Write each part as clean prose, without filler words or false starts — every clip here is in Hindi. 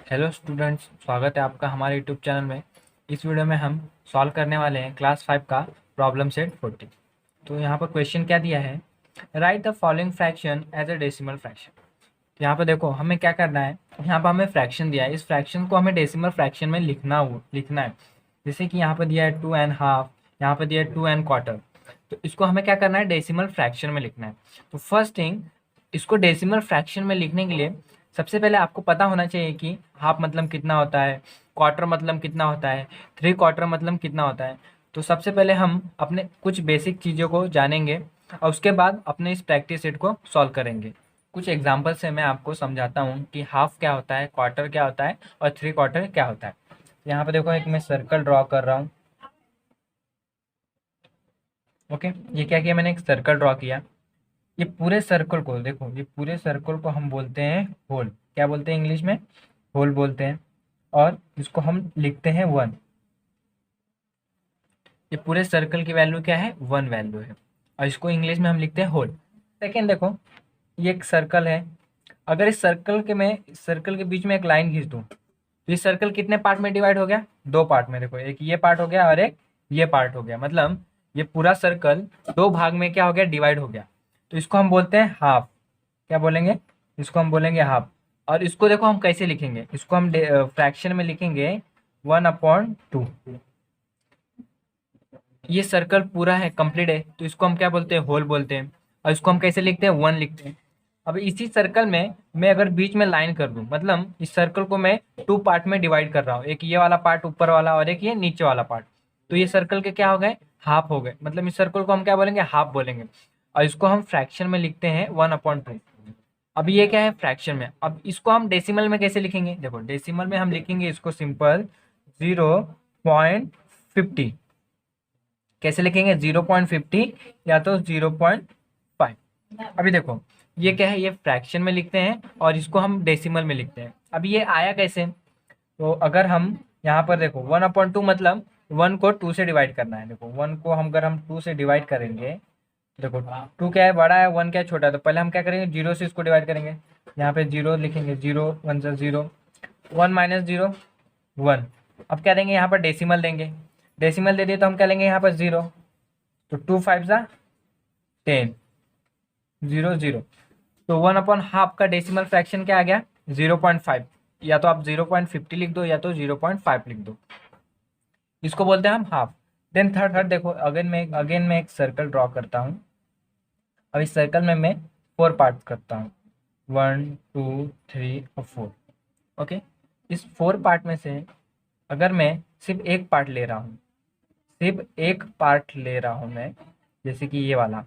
हेलो स्टूडेंट्स, स्वागत है आपका हमारे यूट्यूब चैनल में। इस वीडियो में हम सॉल्व करने वाले हैं क्लास 5 का प्रॉब्लम सेट 40। तो यहाँ पर क्वेश्चन क्या दिया है, write the following fraction as a decimal fraction. यहाँ पर देखो हमें क्या करना है, यहाँ पर हमें फ्रैक्शन दिया है, इस फ्रैक्शन को हमें डेसिमल फ्रैक्शन में लिखना है। जैसे कि यहाँ पर दिया है 2.5, यहाँ पर दिया है 2.25। तो इसको हमें क्या करना है, डेसिमल फ्रैक्शन में लिखना है। तो फर्स्ट थिंग, इसको डेसिमल फ्रैक्शन में लिखने के लिए सबसे पहले आपको पता होना चाहिए कि हाफ मतलब कितना होता है, क्वार्टर मतलब कितना होता है, थ्री क्वार्टर मतलब कितना होता है। तो सबसे पहले हम अपने कुछ बेसिक चीज़ों को जानेंगे और उसके बाद अपने इस प्रैक्टिस सेट को सॉल्व करेंगे। कुछ एग्जाम्पल से मैं आपको समझाता हूँ कि हाफ क्या होता है, क्वार्टर क्या होता है और थ्री क्वार्टर क्या होता है। यहाँ पे देखो, एक मैं सर्कल ड्रॉ कर रहा हूँ। ओके, ये क्या किया मैंने, एक सर्कल ड्रॉ किया। ये पूरे सर्कल को देखो, ये पूरे सर्कल को हम बोलते हैं होल। क्या बोलते हैं इंग्लिश में? होल बोलते हैं। और इसको हम लिखते हैं 1। ये पूरे सर्कल की वैल्यू क्या है, 1 वैल्यू है, और इसको इंग्लिश में हम लिखते हैं होल। सेकेंड देखो, ये एक सर्कल है। अगर इस सर्कल के बीच में एक लाइन खींच दूँ तो इस सर्कल कितने पार्ट में डिवाइड हो गया, दो पार्ट में। देखो, एक ये पार्ट हो गया और एक ये पार्ट हो गया, मतलब ये पूरा सर्कल दो भाग में क्या हो गया, डिवाइड हो गया। तो इसको हम बोलते हैं हाफ। क्या बोलेंगे, इसको हम बोलेंगे हाफ। और इसको देखो हम कैसे लिखेंगे, इसको हम फ्रैक्शन में लिखेंगे 1/2। ये सर्कल पूरा है, कंप्लीट है, तो इसको हम क्या बोलते हैं, होल बोलते हैं। और इसको हम कैसे लिखते हैं, 1 लिखते हैं। अब इसी सर्कल में मैं अगर बीच में लाइन कर दूं, मतलब इस सर्कल को मैं 2 पार्ट में डिवाइड कर रहा हूँ, एक ये वाला पार्ट ऊपर वाला और एक ये नीचे वाला पार्ट। तो ये सर्कल के क्या हो गए, हाफ हो गए, मतलब इस सर्कल को हम क्या बोलेंगे, हाफ बोलेंगे। और इसको हम फ्रैक्शन में लिखते हैं 1/2। अब ये क्या है, फ्रैक्शन में। अब इसको हम डेसिमल में कैसे लिखेंगे, देखो डेसिमल में हम लिखेंगे इसको सिंपल 0.50। कैसे लिखेंगे, 0.50 या तो 0.5। अभी देखो, ये क्या है, ये फ्रैक्शन में लिखते हैं और इसको हम डेसिमल में लिखते हैं। अभी ये आया कैसे, तो अगर हम यहाँ पर देखो 1/2 मतलब 1 को 2 से डिवाइड करना है। देखो 1 को हम अगर हम 2 से डिवाइड करेंगे, देखो 2 क्या है, बड़ा है, 1 क्या है, छोटा है। तो पहले हम क्या करेंगे, 0 से इसको डिवाइड करेंगे। यहाँ पे 0 लिखेंगे, 0 1 से 0, 1 माइनस 0 1। अब क्या देंगे, यहाँ पर डेसिमल देंगे। डेसिमल दे दिए तो हम क्या लेंगे, यहाँ पर 0। तो 2 5 सा 10, 0 0। तो 1/2 का डेसिमल फ्रैक्शन क्या आ गया, 0.5। या तो आप 0.50 लिख दो या तो 0.5 लिख दो, इसको बोलते हैं हम हाफ। देन थर्ड थर्ड देखो, अगेन मैं एक सर्कल ड्रॉ करता हूँ। अब इस सर्कल में मैं 4 पार्ट करता हूँ, 1 2 3 और 4। ओके, इस 4 पार्ट में से अगर मैं सिर्फ एक पार्ट ले रहा हूँ, सिर्फ एक पार्ट ले रहा हूँ मैं, जैसे कि ये वाला।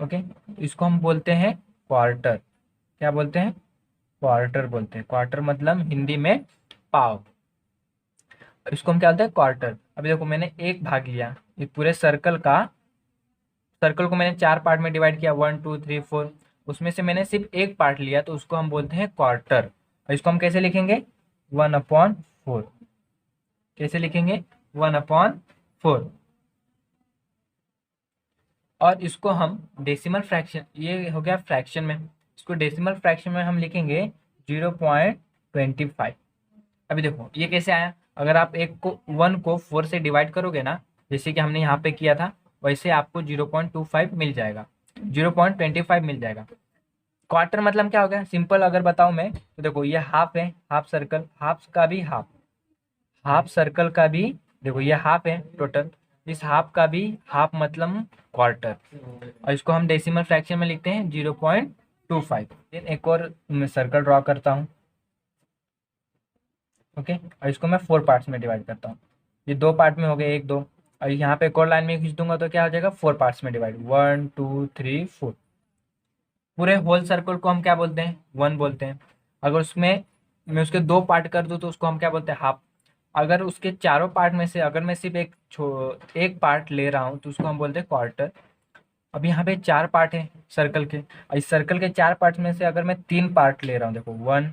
ओके, इसको हम बोलते हैं क्वार्टर। क्या बोलते हैं, क्वार्टर बोलते हैं। क्वार्टर मतलब हिंदी में पाव। इसको हम क्या बोलते हैं, क्वार्टर। अभी देखो मैंने एक भाग लिया, ये पूरे सर्कल को मैंने 4 पार्ट में डिवाइड किया, 1 2 3 4। उसमें से मैंने सिर्फ एक पार्ट लिया, तो उसको हम बोलते हैं क्वार्टर। और इसको हम कैसे लिखेंगे, 1/4। कैसे लिखेंगे, 1/4। और इसको हम डेसिमल फ्रैक्शन, ये हो गया फ्रैक्शन में, इसको डेसिमल फ्रैक्शन में हम लिखेंगे 0.25। अभी देखो ये कैसे आया, अगर आप 1 को 4 से डिवाइड करोगे ना, जैसे कि हमने यहाँ पे किया था, वैसे आपको 0.25 मिल जाएगा, 0.25 मिल जाएगा। क्वार्टर मतलब क्या हो गया, सिंपल अगर बताऊँ मैं, तो देखो ये हाफ है, हाफ सर्कल, हाफ का भी हाफ, हाफ सर्कल का भी, देखो ये हाफ है टोटल, इस हाफ का भी हाफ मतलब क्वार्टर। और इसको हम डेसिमल फ्रैक्शन में लिखते हैं 0.25। फिर एक और सर्कल ड्रॉ करता हूँ। ओके, और इसको मैं 4 पार्ट्स में डिवाइड करता हूँ। ये 2 पार्ट में हो गए, 1 2। और यहाँ पे एक और लाइन में खींच दूंगा तो क्या हो जाएगा, 4 पार्ट्स में डिवाइड, 1 2 3 4। पूरे होल सर्कल को हम क्या बोलते हैं, 1 बोलते हैं। अगर उसमें मैं उसके 2 पार्ट कर दूँ तो उसको हम क्या बोलते हैं, हाफ। अगर उसके चारों पार्ट में से अगर मैं सिर्फ एक पार्ट ले रहा हूँ तो उसको हम बोलते हैं क्वार्टर। अब यहाँ पे 4 पार्ट है सर्कल के, और इस सर्कल के 4 पार्ट में से अगर मैं 3 पार्ट ले रहा हूँ, देखो 1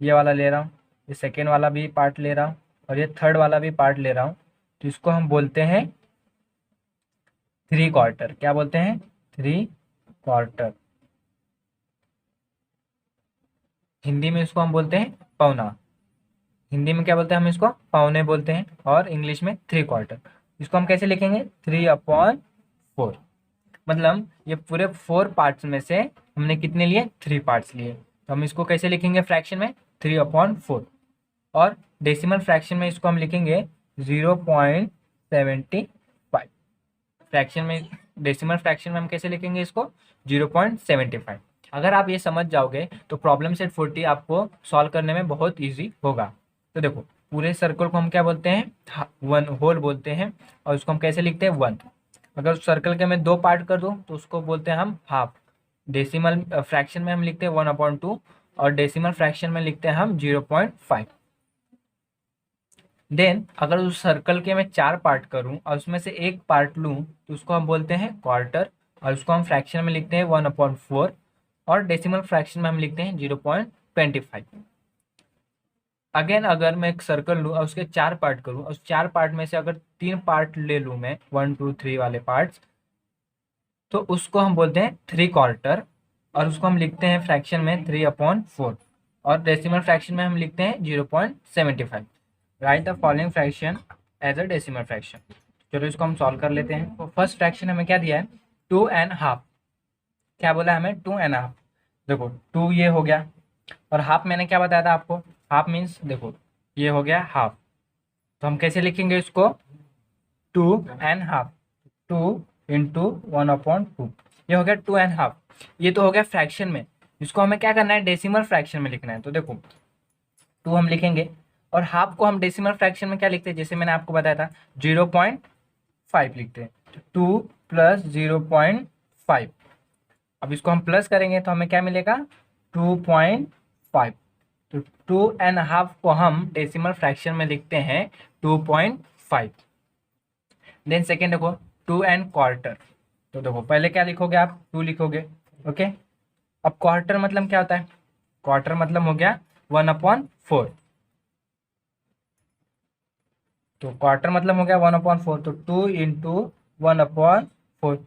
ये वाला ले रहा हूँ, ये सेकेंड वाला भी पार्ट ले रहा हूँ और ये थर्ड वाला भी पार्ट ले रहा हूँ, तो इसको हम बोलते हैं 3 क्वार्टर। क्या बोलते हैं, 3 क्वार्टर। हिंदी में इसको हम बोलते हैं पौना। हिंदी में क्या बोलते हैं हम इसको, पौने बोलते हैं, और इंग्लिश में 3/4। इसको हम कैसे लिखेंगे, 3/4। मतलब ये पूरे 4 पार्ट्स में से हमने कितने लिए, 3 पार्ट्स लिए, तो हम इसको कैसे लिखेंगे फ्रैक्शन में, 3/4। और डेसिमल फ्रैक्शन में इसको हम लिखेंगे 0.75। फ्रैक्शन में, डेसिमल फ्रैक्शन में हम कैसे लिखेंगे इसको, 0.75। अगर आप ये समझ जाओगे तो प्रॉब्लम सेट 40 आपको सॉल्व करने में बहुत ईजी होगा। तो देखो, पूरे सर्कल को हम क्या बोलते हैं, वन होल बोलते हैं, और उसको हम कैसे लिखते हैं, 1। अगर उस सर्कल के मैं 2 पार्ट कर दूं तो उसको बोलते हैं हम हाफ। डेसिमल फ्रैक्शन में हम लिखते हैं 1/2, और डेसिमल फ्रैक्शन में लिखते हैं हम 0.5। देन अगर उस सर्कल के मैं 4 पार्ट करूं और उसमें से एक पार्ट लूं तो उसको हम बोलते हैं क्वार्टर, और उसको हम फ्रैक्शन में लिखते हैं 1/4, और डेसिमल फ्रैक्शन में हम लिखते हैं 0.25। अगेन अगर मैं एक सर्कल लूँ और उसके 4 पार्ट करूँ, उस 4 पार्ट में से अगर 3 पार्ट ले लूँ मैं, 1 2 3 वाले पार्ट्स, तो उसको हम बोलते हैं 3/4, और उसको हम लिखते हैं फ्रैक्शन में 3/4, और डेसिमल फ्रैक्शन में हम लिखते हैं 0.75। Write the following fraction as a decimal fraction. चलो इसको हम सॉल्व कर लेते हैं। तो फर्स्ट फ्रैक्शन हमें क्या दिया है, 2.5। क्या बोला है हमें, 2.5। देखो 2 ये हो गया, और हाफ मैंने क्या बताया था आपको, हाफ मीन्स देखो ये हो गया हाफ, तो हम कैसे लिखेंगे इसको, 2.5। 2 × 1/2, ये हो गया 2.5। ये तो हो गया फ्रैक्शन में। इसको हमें क्या करना है, डेसिमल फ्रैक्शन में लिखना है। तो देखो 2 हम लिखेंगे, और हाफ को हम डेसिमल फ्रैक्शन में क्या लिखते हैं, जैसे मैंने आपको बताया था 0.5 लिखते हैं। 2 + 0.5। अब इसको हम प्लस करेंगे तो हमें क्या मिलेगा, 2.5। तो 2.5 को हम डेसिमल फ्रैक्शन में लिखते हैं 2.5। देन सेकेंड देखो, 2.25। तो देखो पहले क्या लिखोगे आप, 2 लिखोगे, ओके। अब क्वार्टर मतलब क्या होता है, क्वार्टर मतलब हो गया 1/4। तो क्वार्टर मतलब हो गया 1/4, तो 2 × 1/4,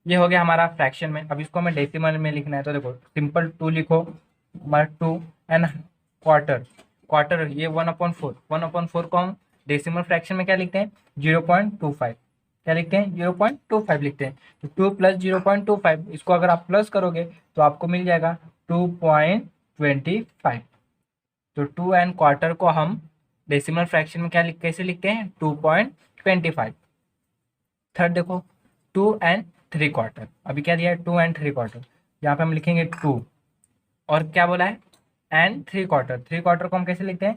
ये हो गया हमारा फ्रैक्शन में। अब इसको हमें डेसिमल में लिखना है, तो देखो सिंपल 2 लिखो, हमारा 2.25। क्वार्टर ये 1/4, 1/4 को हम डेसिमल फ्रैक्शन में क्या लिखते हैं, 0.25। क्या लिखते हैं, 0.25 लिखते हैं। तो 2 + 0.25, इसको अगर आप प्लस करोगे तो आपको मिल जाएगा 2.25। तो 2.25 को हम डेसिमल फ्रैक्शन में क्या कैसे लिखते हैं, 2.25। थर्ड देखो, 2.75। अभी क्या दिया है, 2.75। यहाँ पे हम लिखेंगे 2, और क्या बोला है, n3/4। 3/4 को हम कैसे लिखते हैं,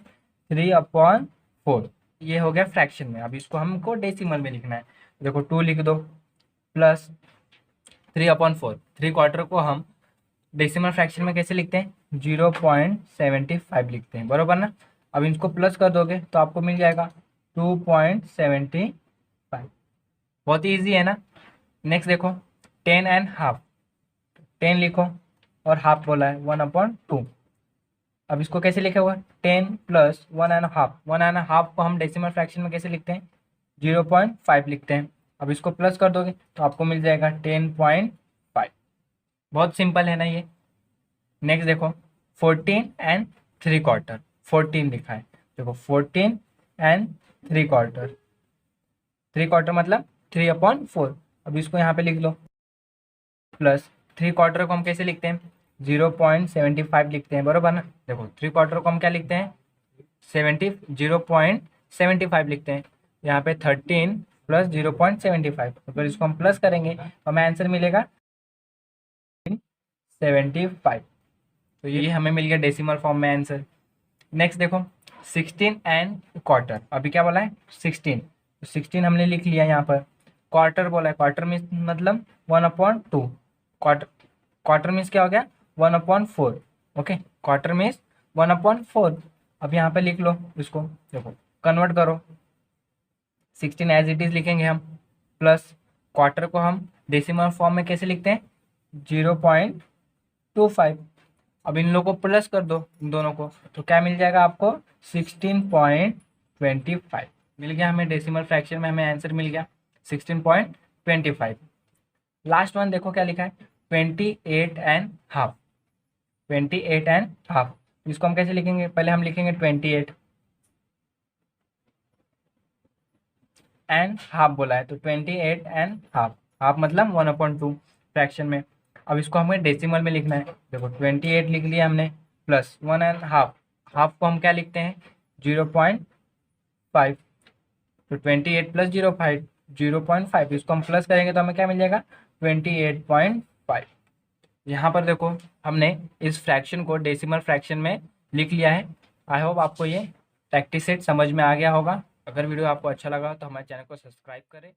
3/4। ये हो गया फ्रैक्शन में। अब इसको हमको डेसिमल में लिखना है। देखो 2 लिख दो, प्लस 3/4। 3/4 को हम डेसिमल फ्रैक्शन में कैसे लिखते हैं, 0.75 लिखते हैं, बरोबर ना। अब इनको प्लस कर दोगे तो आपको मिल जाएगा 2.75। बहुत ही ईजी है ना। नेक्स्ट देखो, 10.5। 10 लिखो, और हाफ बोला है 1/2। अब इसको कैसे लिखा हुआ, 10 + 1.5। 1.5 को हम डेसिमल फ्रैक्शन में कैसे लिखते हैं, 0.5 लिखते हैं। अब इसको प्लस कर दोगे तो आपको मिल जाएगा 10.5। बहुत सिंपल है ना ये। नेक्स्ट देखो, 14.75। 14 लिखा है, देखो 14.75। 3/4 मतलब 3/4। अब इसको यहाँ पे लिख लो, प्लस 3/4 को हम कैसे लिखते हैं, 0.75 लिखते हैं, बरोबर ना। देखो 3/4 को हम क्या लिखते हैं, 0.75 लिखते हैं। यहाँ पे 13 + 0.75, अगर इसको हम प्लस करेंगे तो हमें आंसर मिलेगा 75। तो ये हमें मिल गया डेसिमल फॉर्म में आंसर। नेक्स्ट देखो, 16.25। अभी क्या बोला है, 16। तो 16 हमने लिख लिया यहाँ पर। क्वार्टर बोला है, क्वार्टर मीन्स मतलब 1/2। क्वार्टर, क्वार्टर मीन्स क्या हो गया, 1/4। Okay, quarter means 1/4। अब यहाँ पे लिख लो इसको, देखो कन्वर्ट करो, 16 एज इट इज लिखेंगे हम, प्लस क्वार्टर को हम डेसिमल फॉर्म में कैसे लिखते हैं, 0.25। अब इन लोगों को प्लस कर दो, इन दोनों को, तो क्या मिल जाएगा आपको, 16.25 मिल गया हमें। डेसिमल फ्रैक्शन में हमें आंसर मिल गया 16.25। लास्ट वन देखो क्या लिखा है, 28.5। 28.5। इसको हम कैसे लिखेंगे, पहले हम लिखेंगे 28 एंड हाफ बोला है, तो 28 एंड हाफ, हाफ मतलब 1/2 फ्रैक्शन में। अब इसको हमें डेसिमल में लिखना है। देखो 28 लिख लिया हमने, प्लस 1.5, हाफ को हम क्या लिखते हैं 0.5, तो 28 प्लस 0.5, इसको हम प्लस करेंगे तो हमें क्या मिल जाएगा 28.5। यहाँ पर देखो हमने इस फ्रैक्शन को डेसिमल फ्रैक्शन में लिख लिया है। आई होप आपको ये प्रैक्टिस सेट समझ में आ गया होगा। अगर वीडियो आपको अच्छा लगा तो हमारे चैनल को सब्सक्राइब करें।